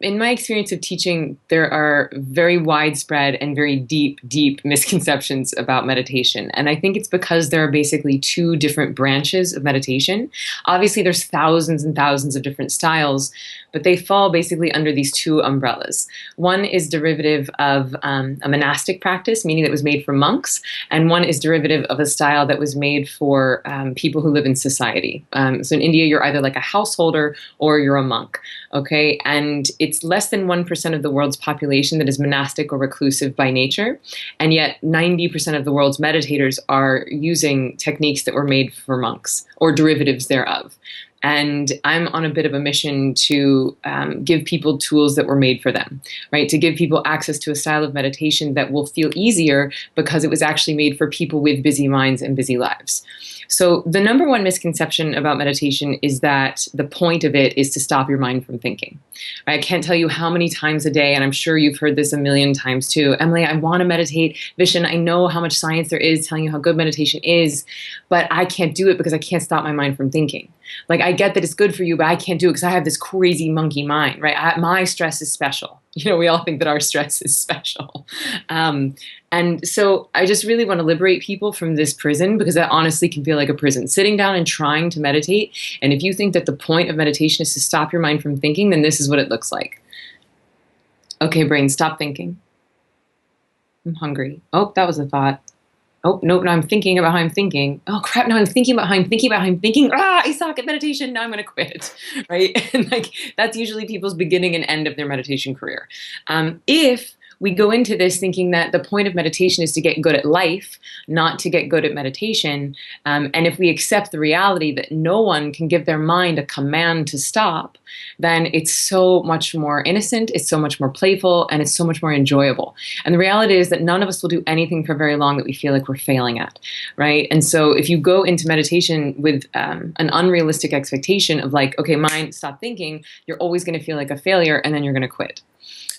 In my experience of teaching, there are very widespread and very deep, deep misconceptions about meditation. And I think it's because there are basically two different branches of meditation. Obviously, there's thousands and thousands of different styles, but they fall basically under these two umbrellas. One is derivative of a monastic practice, meaning that it was made for monks, and one is derivative of a style that was made for people who live in society. So in India, you're either like a householder or you're a monk, okay? And it's less than 1% of the world's population that is monastic or reclusive by nature, and yet 90% of the world's meditators are using techniques that were made for monks or derivatives thereof. And I'm on a bit of a mission to give people tools that were made for them, right? To give people access to a style of meditation that will feel easier because it was actually made for people with busy minds and busy lives. So the number one misconception about meditation is that the point of it is to stop your mind from thinking. Right? I can't tell you how many times a day, and I'm sure you've heard this a million times too, Emily, I want to meditate. Vishen, I know how much science there is telling you how good meditation is, but I can't do it because I can't stop my mind from thinking. Like, I get that it's good for you, but I can't do it because I have this crazy monkey mind, right? My stress is special. You know, we all think that our stress is special. And so I just really want to liberate people from this prison, because that honestly can feel like a prison. Sitting down and trying to meditate, and if you think that the point of meditation is to stop your mind from thinking, then this is what it looks like. Okay, brain, stop thinking. I'm hungry. Oh, that was a thought. Oh, nope, now I'm thinking about how I'm thinking. Oh, crap, now I'm thinking about how I'm thinking about how I'm thinking. Ah, I suck at meditation. Now I'm going to quit, right? And like, that's usually people's beginning and end of their meditation career. If we go into this thinking that the point of meditation is to get good at life, not to get good at meditation, and if we accept the reality that no one can give their mind a command to stop, then it's so much more innocent, it's so much more playful, and it's so much more enjoyable. And the reality is that none of us will do anything for very long that we feel like we're failing at, right? And so if you go into meditation with an unrealistic expectation of like, okay, mind, stop thinking, you're always going to feel like a failure, and then you're going to quit.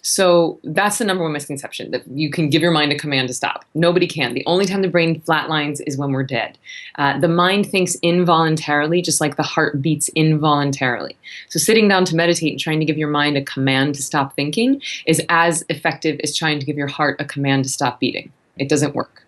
So that's the number one misconception, that you can give your mind a command to stop. Nobody can. The only time the brain flatlines is when we're dead. The mind thinks involuntarily, just like the heart beats involuntarily. So sitting down to meditate and trying to give your mind a command to stop thinking is as effective as trying to give your heart a command to stop beating. It doesn't work.